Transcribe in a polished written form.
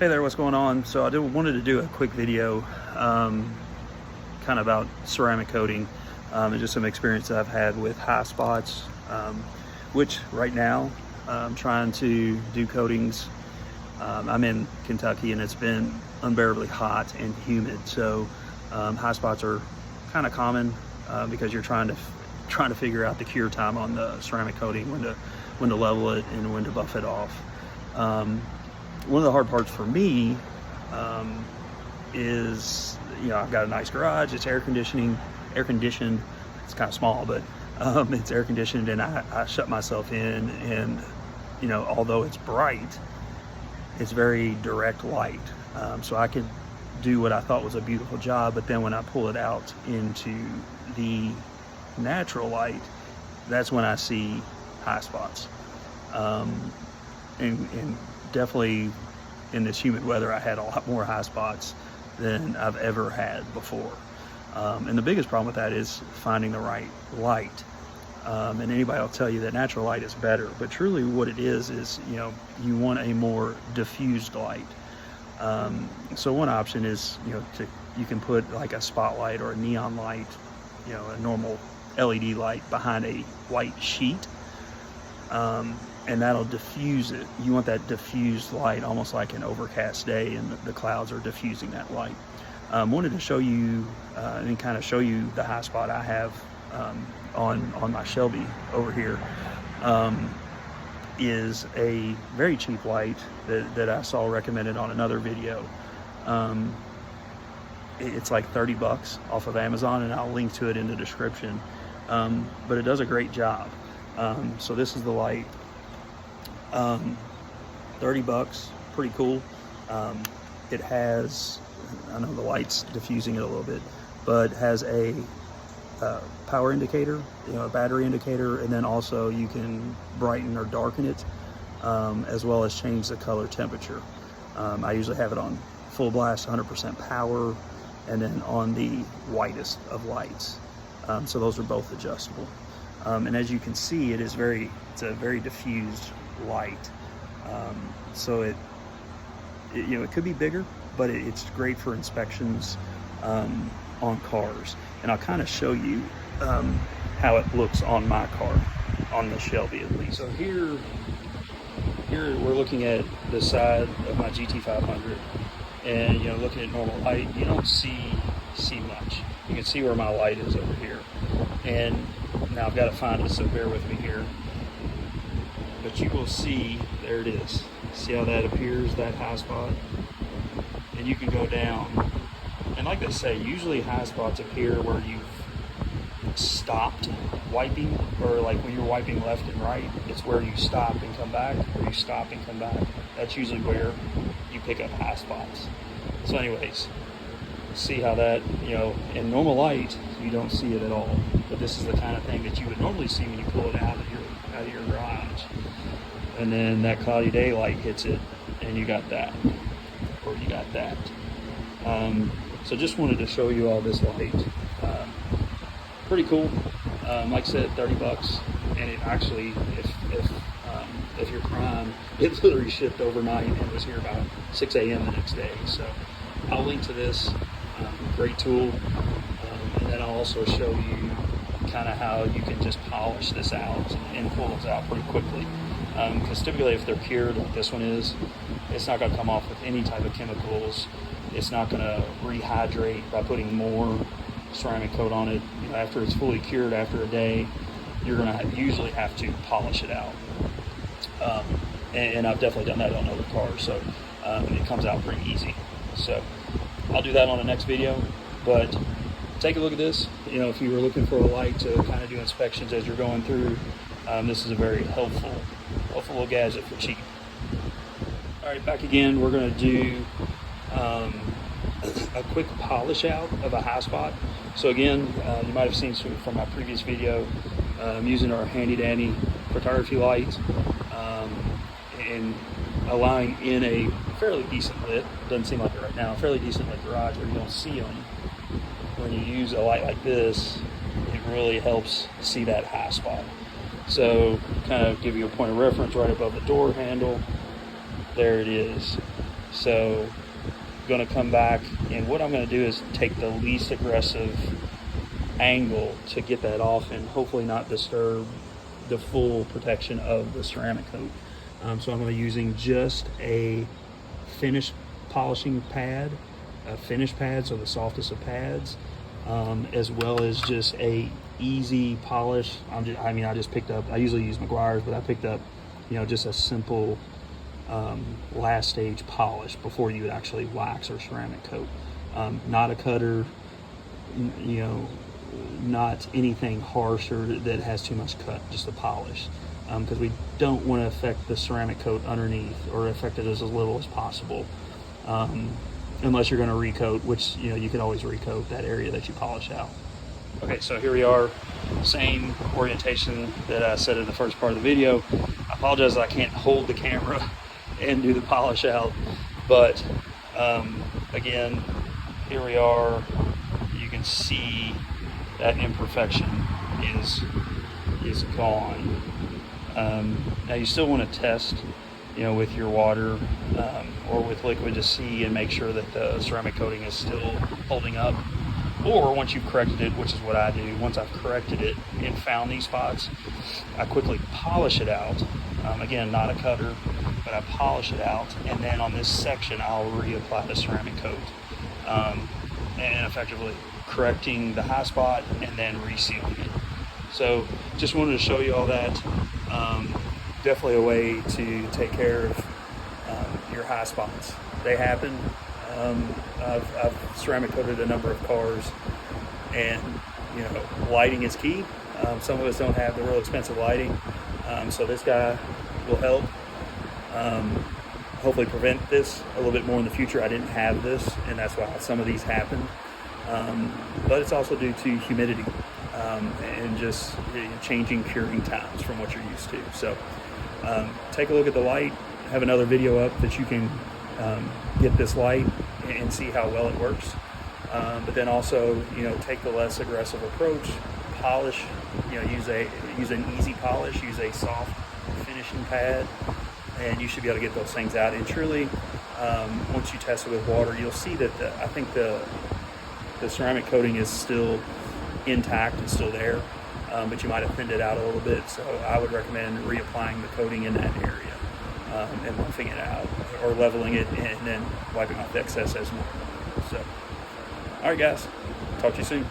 Hey there, what's going on? So I wanted to do a quick video kind of about ceramic coating and just some experience that I've had with high spots, which right now I'm trying to do coatings. I'm in Kentucky and it's been unbearably hot and humid, so high spots are kind of common because you're trying to figure out the cure time on the ceramic coating, when to level it and when to buff it off. One of the hard parts for me is, I've got a nice garage, it's air conditioned. It's kind of small, but it's air conditioned, and I shut myself in, and although it's bright, it's very direct light, so I could do what I thought was a beautiful job, but then when I pull it out into the natural light, that's when I see high spots. And definitely in this humid weather, I had a lot more high spots than I've ever had before. And the biggest problem with that is finding the right light. And anybody will tell you that natural light is better, but truly what it is you want a more diffused light. So one option is, you can put like a spotlight or a neon light, a normal LED light behind a white sheet. And that'll diffuse it. You want that diffused light, almost like an overcast day, and the clouds are diffusing that light. Wanted to show you and kind of show you the high spot I have on my Shelby over here. Is a very cheap light that I saw recommended on another video. It's like $30 off of Amazon, and I'll link to it in the description. But it does a great job. So this is the light. $30, pretty cool. It has, I know the light's diffusing it a little bit, but has a power indicator, a battery indicator, and then also you can brighten or darken it, as well as change the color temperature. I usually have it on full blast, 100% power, and then on the whitest of lights. So those are both adjustable. And as you can see, it's a very diffused light. So it could be bigger, but it's great for inspections on cars. And I'll kind of show you how it looks on my car, on the Shelby at least. So here we're looking at the side of my GT500, and looking at normal light, you don't see much. You can see where my light is over here, and now I've got to find it, so bear with me here. But you will see, there it is. See how that appears, that high spot? And you can go down. And like they say, usually high spots appear where you've stopped wiping, or like when you're wiping left and right, it's where you stop and come back, or you stop and come back. That's usually where you pick up high spots. So anyways, see how that, in normal light, you don't see it at all. But this is the kind of thing that you would normally see when you pull it out of your garage. And then that cloudy daylight hits it, and you got that, or you got that. So just wanted to show you all this light. Pretty cool. Like I said, $30, and it actually, if you're prime, it literally shipped overnight and was here about 6 a.m. the next day. So I'll link to this. Great tool. And then I'll also show you kind of how you can just polish this out and pull this out pretty quickly. Because typically if they're cured like this one is, it's not going to come off with any type of chemicals. It's not going to rehydrate by putting more ceramic coat on it. After it's fully cured, after a day, you're going to usually have to polish it out. And I've definitely done that on other cars, so it comes out pretty easy. So I'll do that on the next video, but take a look at this. If you were looking for a light to kind of do inspections as you're going through, this is a very helpful little gadget for cheap. All right, back again. We're going to do a quick polish out of a high spot. So again, you might have seen from my previous video, I'm using our handy dandy photography light, and allowing in a fairly decent lit, doesn't seem like it right now, fairly decent lit garage where you don't see them. When you use a light like this, it really helps see that high spot. So kind of give you a point of reference right above the door handle. There it is. So going to come back, and what I'm going to do is take the least aggressive angle to get that off and hopefully not disturb the full protection of the ceramic coat. So I'm going to be using just a finish polishing pad, a finish pad, so the softest of pads, as well as just a easy polish. I just picked up, I usually use Meguiar's, but I picked up, just a simple last stage polish before you would actually wax or ceramic coat. Not a cutter, not anything harsh or that has too much cut, just a polish, because we don't want to affect the ceramic coat underneath, or affect it as little as possible, unless you're going to recoat, which you can always recoat that area that you polish out. Okay, so here we are, same orientation that I said in the first part of the video. I apologize I can't hold the camera and do the polish out, but again, here we are. You can see that imperfection is gone. Now you still want to test, with your water or with liquid to see and make sure that the ceramic coating is still holding up. Or once you've corrected it, which is what I do, once I've corrected it and found these spots, I quickly polish it out. Again, not a cutter, but I polish it out, and then on this section I'll reapply the ceramic coat, and effectively correcting the high spot and then resealing it. So just wanted to show you all that. Definitely a way to take care of your high spots. They happen. I've ceramic coated a number of cars, and lighting is key. Some of us don't have the real expensive lighting, so this guy will help hopefully prevent this a little bit more in the future. I didn't have this, and that's why some of these happened, but it's also due to humidity and just changing curing times from what you're used to. So take a look at the light. I have another video up that you can get this light and see how well it works, but then also take the less aggressive approach, polish, use an easy polish, use a soft finishing pad, and you should be able to get those things out. And truly, once you test it with water, you'll see that I think the ceramic coating is still intact and still there, but you might have thinned it out a little bit. So I would recommend reapplying the coating in that area and buffing it out, or leveling it and then wiping off the excess as normal. So, all right, guys, talk to you soon.